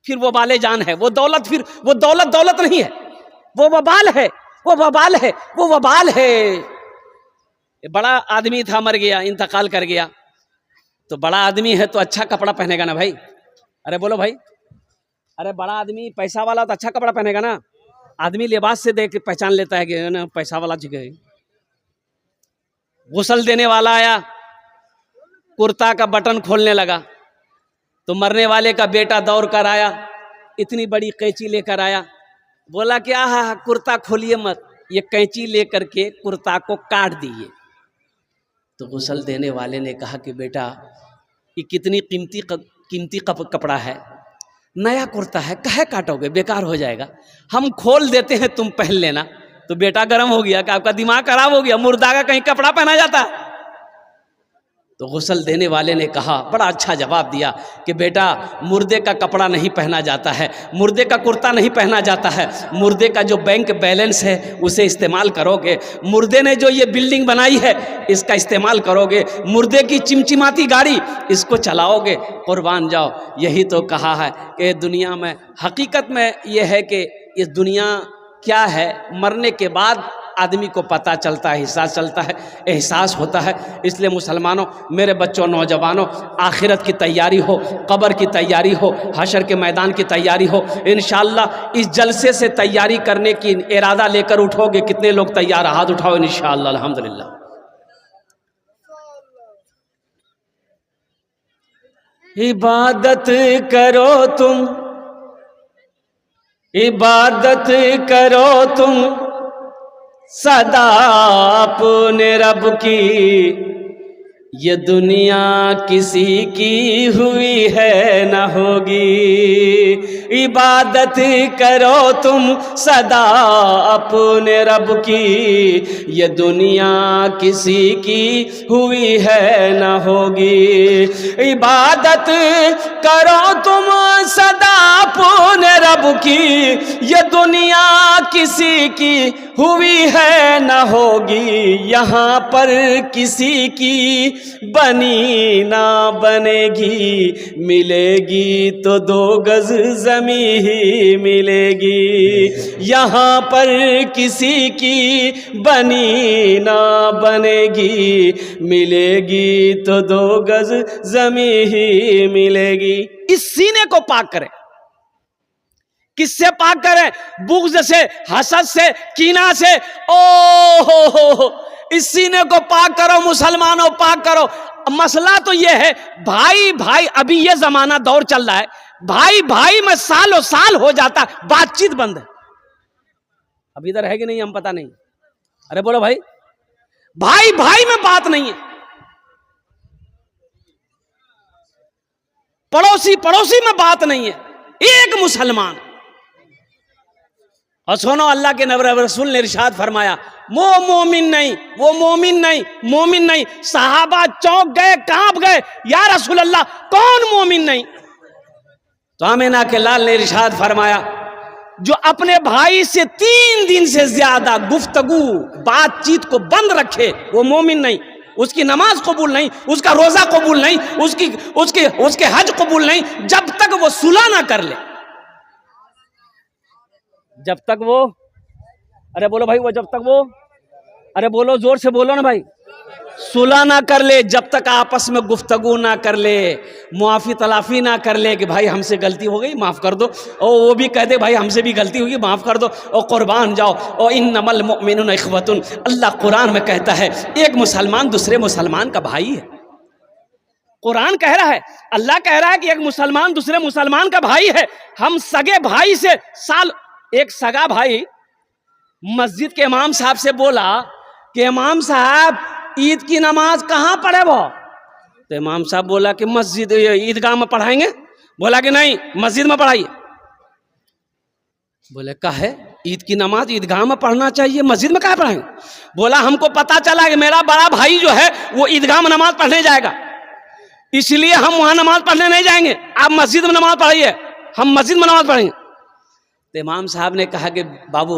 फिर वो बाले जान है। वो दौलत, फिर वो दौलत दौलत नहीं है, वो वबाल है, वो वबाल है, वो वबाल है। बड़ा आदमी था, मर गया, इंतकाल कर गया, तो बड़ा आदमी है तो अच्छा कपड़ा पहनेगा ना भाई। अरे बोलो भाई, अरे बड़ा आदमी पैसा वाला तो अच्छा कपड़ा पहनेगा ना। आदमी लिबास से देख के पहचान लेता है कि ना पैसा वाला जगह। गुस्ल देने वाला आया, कुर्ता का बटन खोलने लगा, तो मरने वाले का बेटा दौड़ कर आया, इतनी बड़ी कैंची लेकर आया, बोला कि आहा कुर्ता खोलिए मत, ये कैंची लेकर के कुर्ता को काट दिए। तो गुस्ल देने वाले ने कहा कि बेटा ये कितनी कीमती कपड़ा है, नया कुर्ता है, काहे काटोगे, बेकार हो जाएगा, हम खोल देते हैं, तुम पहन लेना। तो बेटा गर्म हो गया कि आपका दिमाग खराब हो गया, मुर्दा का कहीं कपड़ा पहना जाता है? तो गुस्ल देने वाले ने कहा, बड़ा अच्छा जवाब दिया कि बेटा मुर्दे का कपड़ा नहीं पहना जाता है, मुर्दे का कुर्ता नहीं पहना जाता है, मुर्दे का जो बैंक बैलेंस है उसे इस्तेमाल करोगे, मुर्दे ने जो ये बिल्डिंग बनाई है इसका इस्तेमाल करोगे, मुर्दे की चिमचिमाती गाड़ी इसको चलाओगे, कुर्बान जाओ। यही तो कहा है कि दुनिया में हकीकत में यह है कि इस दुनिया क्या है, मरने के बाद आदमी को पता चलता है, एहसास चलता है, एहसास होता है। इसलिए मुसलमानों, मेरे बच्चों, नौजवानों, आखिरत की तैयारी हो, कब्र की तैयारी हो, हशर के मैदान की तैयारी हो। इंशाअल्लाह इस जलसे से तैयारी करने की इरादा लेकर उठोगे। कितने लोग तैयार? हाथ उठाओ इंशाअल्लाह। अल्हम्दुलिल्लाह। इबादत करो तुम, इबादत करो तुम सदा अपने रब की, ये दुनिया किसी की हुई है न होगी। इबादत करो तुम सदा अपने रब की, ये दुनिया किसी की हुई है न होगी। इबादत करो तुम सदा अपने रब की, ये दुनिया किसी की हुई है न होगी। यहाँ पर किसी की बनी ना बनेगी, मिलेगी तो 2 गज ज़मीं ही मिलेगी। यहाँ पर किसी की बनी ना बनेगी, मिलेगी तो 2 गज ज़मीं ही मिलेगी। इस सीने को पाक करें। किससे पाक करें? बुग़्ज़ से, हसद से, कीना से। ओ हो, इस सीने को पाक करो मुसलमानों, पाक करो। मसला तो ये है, भाई भाई, अभी ये जमाना दौर चल रहा है, भाई भाई में सालों साल हो जाता, बातचीत बंद है। अब इधर है कि नहीं हम पता नहीं। अरे बोलो भाई, भाई भाई में बात नहीं है, पड़ोसी पड़ोसी में बात नहीं है। एक मुसलमान। और सुनो, अल्लाह के नबी रसूल ने इरशाद फरमाया, वो मोमिन नहीं, वो मोमिन नहीं, मोमिन नहीं। सहाबा चौंक गए, कांप गए, या रसूल अल्लाह कौन मोमिन नहीं? तो आमिना के लाल ने इरशाद फरमाया, जो अपने भाई से 3 दिन से ज्यादा गुफ्तगू बातचीत को बंद रखे, वो मोमिन नहीं। उसकी नमाज कबूल नहीं, उसका रोजा कबूल नहीं, उसके हज कबूल नहीं, जब तक वो सुलह ना कर ले। जब तक वो, अरे बोलो भाई, वो जब तक वो, अरे बोलो, जोर से बोलो ना भाई, सुलह ना कर ले, जब तक आपस में गुफ्तगू ना कर ले, मुआफ़ी तलाफ़ी ना कर ले कि भाई हमसे गलती हो गई, माफ़ कर दो, और वो भी कह दे भाई हमसे भी गलती होगी, माफ़ कर दो, और कुर्बान जाओ। और इन्नमल मुमिनूना इख्वतुन, अल्लाह कुरान में कहता है एक मुसलमान दूसरे मुसलमान का भाई है। कुरान कह रहा है, अल्लाह कह रहा है कि एक मुसलमान दूसरे मुसलमान का भाई है। हम सगे भाई से एक सगा भाई मस्जिद के इमाम साहब से बोला कि इमाम साहब ईद की नमाज कहाँ पढ़े वो? तो इमाम साहब बोला कि मस्जिद, ईदगाह में पढ़ाएंगे। बोला कि नहीं, मस्जिद में पढ़ाइए। बोले कहे ईद की नमाज ईदगाह में पढ़ना चाहिए, मस्जिद में कहाँ पढ़ाएंगे? बोला हमको पता चला कि मेरा बड़ा भाई जो है वो ईदगाह में नमाज पढ़ने जाएगा, इसलिए हम वहां नमाज पढ़ने नहीं जाएंगे, आप मस्जिद में नमाज पढ़ाइए, हम मस्जिद में नमाज पढ़ेंगे। तो इमाम साहब ने कहा कि बाबू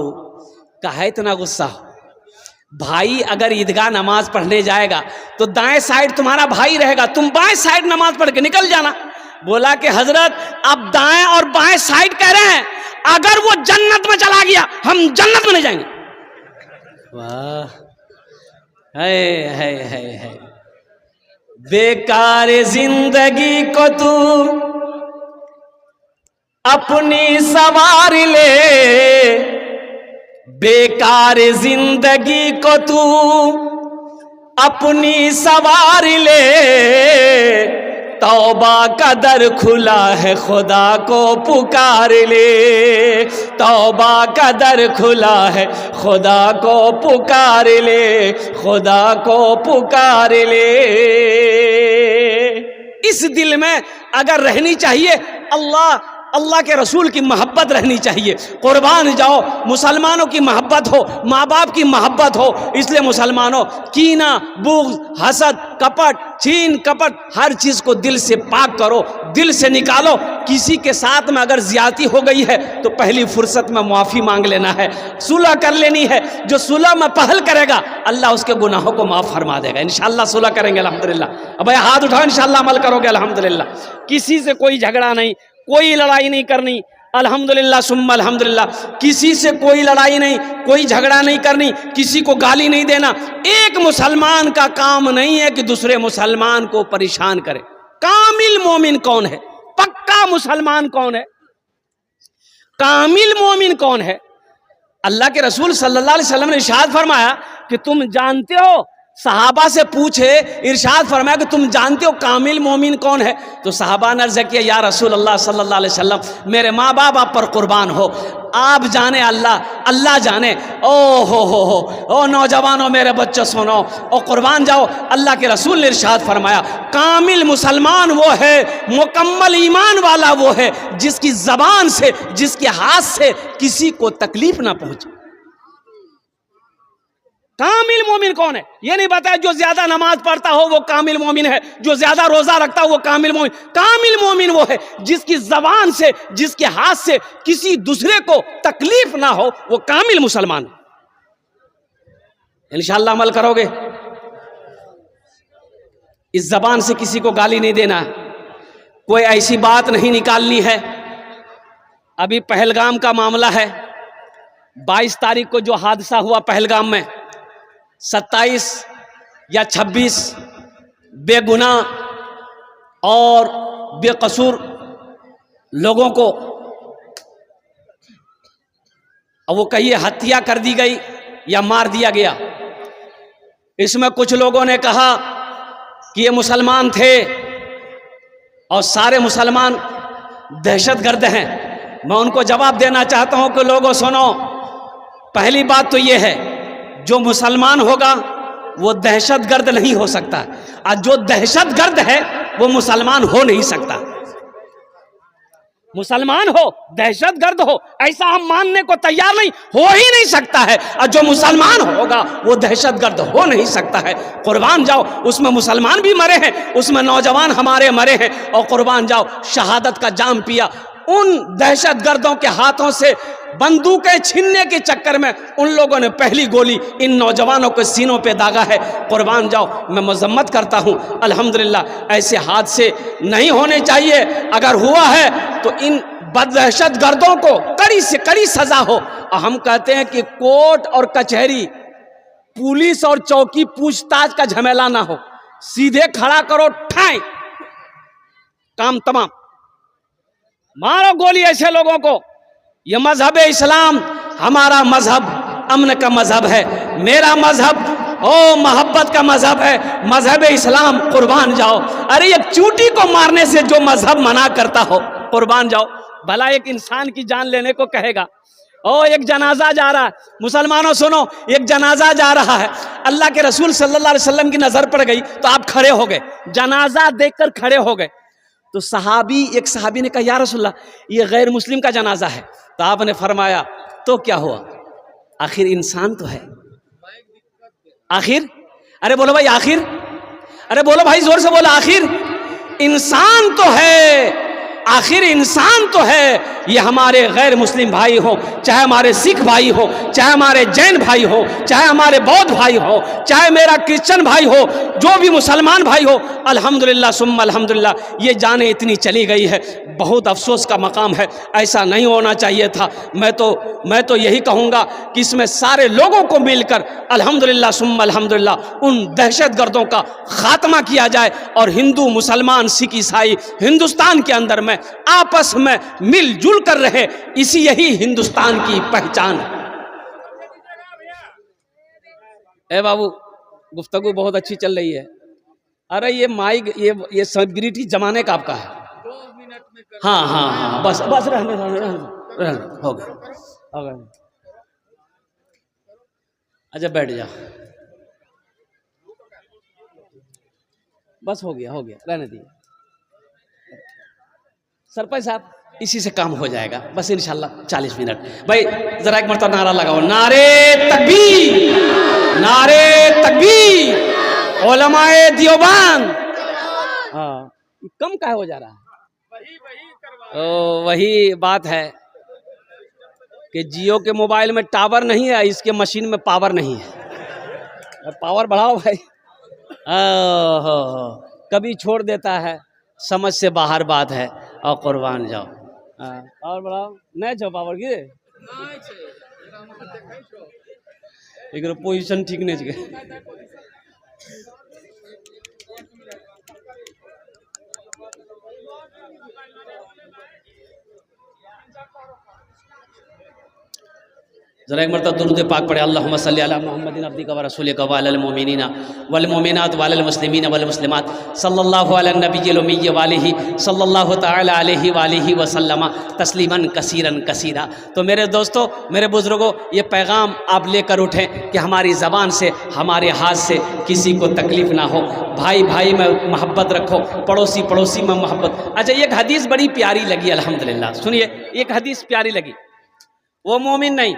काहे इतना गुस्सा हो, भाई अगर ईदगाह नमाज पढ़ने जाएगा तो दाएं साइड तुम्हारा भाई रहेगा, तुम बाएं साइड नमाज पढ़ के निकल जाना। बोला कि हजरत आप दाएं और बाएं साइड कह रहे हैं, अगर वो जन्नत में चला गया हम जन्नत में नहीं जाएंगे। वाह, है बेकार जिंदगी को तू अपनी सवार ले, बेकार जिंदगी को तू अपनी सवार ले, तौबा का दर खुला है खुदा को पुकार ले, तौबा का दर खुला है खुदा को पुकार ले, खुदा को पुकार ले। इस दिल में अगर रहनी चाहिए अल्लाह अल्लाह के रसूल की मोहब्बत रहनी चाहिए। कुर्बान जाओ, मुसलमानों की मोहब्बत हो, माँ बाप की मोहब्बत हो। इसलिए मुसलमानों, कीना, बुग़्ज़, हसद, कपट, छीन कपट, हर चीज़ को दिल से पाक करो, दिल से निकालो। किसी के साथ में अगर ज्यादती हो गई है तो पहली फुर्सत में माफ़ी मांग लेना है, सुलह कर लेनी है। जो सुलह में पहल करेगा अल्लाह उसके गुनाहों को माफ़ फरमा देगा। इंशाअल्लाह सुलह करेंगे अल्हम्दुलिल्लाह। अब भाई हाथ उठाओ, इंशाअल्लाह अमल करोगे अल्हम्दुलिल्लाह। किसी से कोई झगड़ा नहीं, कोई लड़ाई नहीं करनी, अल्हम्दुलिल्लाह सुम्मा अल्हम्दुलिल्लाह। किसी से कोई लड़ाई नहीं, कोई झगड़ा नहीं करनी, किसी को गाली नहीं देना। एक मुसलमान का काम नहीं है कि दूसरे मुसलमान को परेशान करे। कामिल मोमिन कौन है? पक्का मुसलमान कौन है? कामिल मोमिन कौन है? अल्लाह के रसूल सल्लल्लाहु अलैहि वसल्लम ने इरशाद फरमाया कि तुम जानते हो, सहाबा से पूछे, इरशाद फरमाया कि तुम जानते हो कामिल मोमिन कौन है? तो सहाबा ने अर्ज़ किया, या रसूल अल्लाह सल्लल्लाहु अलैहि वसल्लम, मेरे माँ बाप आप पर कुर्बान हो, आप जाने, अल्लाह जाने। ओ हो, ओ नौजवानों, मेरे बच्चों सुनो, ओ कुर्बान जाओ। अल्लाह के रसूल ने इरशाद फरमाया, कामिल मुसलमान वो है, मुकम्मल ईमान वाला वो है, जिसकी ज़बान से, जिसके हाथ से किसी को तकलीफ ना पहुंचे। कामिल मोमिन कौन है? ये नहीं बताया जो ज्यादा नमाज पढ़ता हो वो कामिल मोमिन है, जो ज्यादा रोजा रखता हो वो कामिल मोमिन। कामिल मोमिन वो है जिसकी जबान से, जिसके हाथ से किसी दूसरे को तकलीफ ना हो, वो कामिल मुसलमान। इंशाअल्लाह अमल करोगे। इस जबान से किसी को गाली नहीं देना, कोई ऐसी बात नहीं निकालनी है। अभी पहलगाम का मामला है, 22 तारीख को जो हादसा हुआ पहलगाम में, 27 या 26 बेगुनाह और बेकसूर लोगों को, अब वो कहिए हत्या कर दी गई या मार दिया गया। इसमें कुछ लोगों ने कहा कि ये मुसलमान थे और सारे मुसलमान दहशतगर्द हैं। मैं उनको जवाब देना चाहता हूं कि लोगों सुनो, पहली बात तो ये है, जो मुसलमान होगा वो दहशतगर्द नहीं हो सकता, और जो दहशतगर्द है वो मुसलमान हो नहीं सकता। मुसलमान हो, दहशतगर्द हो, ऐसा हम मानने को तैयार नहीं, हो ही नहीं सकता है। और जो मुसलमान होगा वो दहशतगर्द हो नहीं सकता है। कुर्बान जाओ, उसमें मुसलमान भी मरे हैं, उसमें नौजवान हमारे मरे हैं, और कुर्बान जाओ शहादत का जाम पिया। उन दहशतगर्दों के हाथों से बंदूकें छीनने के चक्कर में उन लोगों ने पहली गोली इन नौजवानों के सीनों पे दागा है। कुर्बान जाओ, मैं मजम्मत करता हूं, अल्हम्दुलिल्लाह ऐसे हादसे नहीं होने चाहिए। अगर हुआ है तो इन बददहशतगर्दों को कड़ी से कड़ी सजा हो। और हम कहते हैं कि कोर्ट और कचहरी, पुलिस और चौकी पूछताछ का झमेला ना हो, सीधे खड़ा करो, ठाई, काम तमाम, मारो गोली ऐसे लोगों को। यह मजहब इस्लाम, हमारा मजहब अमन का मजहब है, मेरा मजहब ओ मोहब्बत का मजहब है, मजहब इस्लाम। कुर्बान जाओ। अरे एक चूटी को मारने से जो मजहब मना करता हो, कुर्बान जाओ। भला एक इंसान की जान लेने को कहेगा। ओ एक जनाजा जा रहा है, मुसलमानों सुनो, एक जनाजा जा रहा है, अल्लाह के रसूल सल्लल्लाहु अलैहि वसल्लम की नजर पड़ गई तो आप खड़े हो गए, जनाजा देखकर खड़े हो गए। तो एक सहाबी ने कहा, या रसूलल्लाह, ये गैर मुस्लिम का जनाजा है। तो आपने फरमाया, तो क्या हुआ, आखिर इंसान तो है, आखिर, अरे बोलो भाई आखिर, अरे बोलो भाई जोर से बोलो, आखिर इंसान तो है, आखिर इंसान तो है। ये हमारे गैर मुस्लिम भाई हो, चाहे हमारे सिख भाई हो, चाहे हमारे जैन भाई हो, चाहे हमारे बौद्ध भाई हो, चाहे मेरा क्रिश्चियन भाई हो, जो भी मुसलमान भाई हो, अल्हम्दुलिल्लाह सुम्मा अल्हम्दुलिल्लाह, ये जाने इतनी चली गई है। बहुत अफसोस का मकाम है, ऐसा नहीं होना चाहिए था। मैं तो यही कहूँगा कि इसमें सारे लोगों को मिलकर अल्हम्दुलिल्लाह सुम्मा अल्हम्दुलिल्लाह उन दहशतगर्दों का खात्मा किया जाए, और हिंदू मुसलमान सिख ईसाई हिंदुस्तान के अंदर में आपस में मिलजुल कर रहे, यही हिंदुस्तान की पहचान है। ए बाबू, गुफ्तगू बहुत अच्छी चल रही है। अरे ये माइक, ये सेलिब्रिटी जमाने का आपका है। हाँ हाँ हाँ, बस बस रहने हो गया। अच्छा बैठ जा, बस हो गया, रहने दिए। सरपंच साहब इसी से काम हो जाएगा बस इंशाल्लाह 40 मिनट। भाई जरा एक मरतबा नारा लगाओ, नारे तकबीर, नारे तकबीर, उलमाए देवबंद। हाँ, कम काहे हो जा रहा है? तो वही बात है कि जियो के मोबाइल में टावर नहीं है, इसके मशीन में पावर नहीं है। पावर बढ़ाओ भाई। हो कभी छोड़ देता है, समझ से बाहर बात है, और कुर्बान जाओ। और बढ़ाओ, नहीं छो पावर की एक पोजिशन ठीक नहीं है। जरा एक मरतबा दुरूद पाक पढ़े, अल्लाहुम्मा सल्ली अला मुहम्मदिन अब्दिका व रसूलिका व अलल मुमिनीना वल मुमिनात वल मुस्लिमीन वल मुस्लिमात सल्लल्लाहु अला नबिय्यिल उम्मी व आलिहि सल्लल्लाहु तआला अलैहि व आलिहि व सल्लम तस्लीमन कसीरन कसीरा। तो मेरे दोस्तों, मेरे बुजुर्गों, ये पैगाम आप लेकर उठें कि हमारी ज़बान से, हमारे हाथ से किसी को तकलीफ़ ना हो। भाई भाई में मोहब्बत रखो, पड़ोसी पड़ोसी में मोहब्बत। अच्छा, एक हदीस बड़ी प्यारी लगी अल्हम्दुलिल्लाह, सुनिए, एक हदीस प्यारी लगी। वो मोमिन नहीं,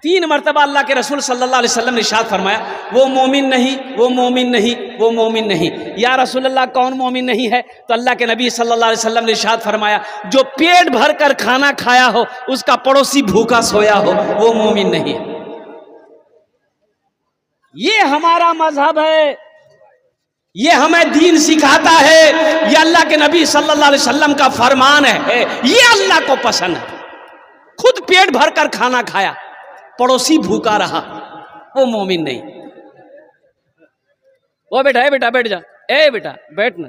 3 मरतबा अल्लाह के रसूल सल्लल्लाहु अलैहि वसल्लम ने इरशाद फरमाया, वो मोमिन नहीं, वो मोमिन नहीं, वो मोमिन नहीं। या रसूल अल्लाह, कौन मोमिन नहीं है? तो अल्लाह के नबी सल्लल्लाहु अलैहि वसल्लम ने इरशाद फरमाया, जो पेट भर कर खाना खाया हो, उसका पड़ोसी भूखा सोया हो, वो मोमिन नहीं है। ये हमारा मजहब है, ये हमें दीन सिखाता है, ये अल्लाह के नबी सल्लल्लाहु अलैहि वसल्लम का फरमान है, ये अल्लाह को पसंद है। खुद पेट भर कर खाना खाया, पड़ोसी भूखा रहा, वो मोमिन नहीं। वो बेटा, ए बेटा बैठ जा, ए बेटा बैठ ना,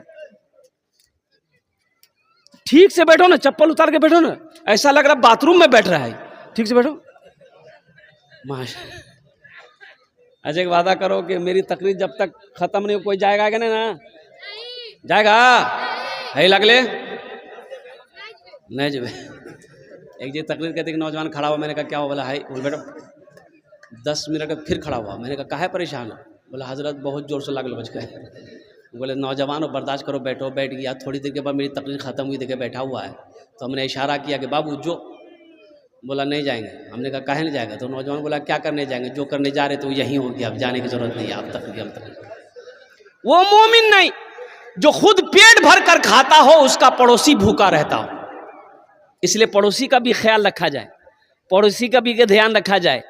ठीक से बैठो ना, चप्पल उतार के बैठो ना, ऐसा लग रहा बाथरूम में बैठ रहा है। ठीक से बैठो। माशा, अच्छा एक वादा करो कि मेरी तकरीर जब तक खत्म नहीं हो, कोई जाएगा कि नहीं? ना जाएगा है लगले नहीं जब एक जी तकरीर कहते कि नौजवान खड़ा हुआ, मैंने कहा क्या हो? बोला है, बोल बेटा 10 मिनट फिर खड़ा हुआ। मैंने कहा काहे परेशान हो? बोला हजरत बहुत जोर से लागल बच गए। बोले नौजवान हो, बर्दाश्त करो, बैठो। बैठ गया, थोड़ी देर के बाद मेरी तकरीर ख़त्म हुई, देखे बैठा हुआ है, तो हमने इशारा किया कि बाबू जो। बोला नहीं जाएंगे। हमने कहा काहे नहीं जाएगा? तो नौजवान बोला क्या करने जाएंगे, जो करने जा रहे तो यहीं हो गया, अब जाने की जरूरत नहीं है, आप तकरीर। वो मोमिन नहीं जो खुद पेट भर कर खाता हो, उसका पड़ोसी भूखा रहता हो। इसलिए पड़ोसी का भी ख्याल रखा जाए, पड़ोसी का भी ध्यान रखा जाए।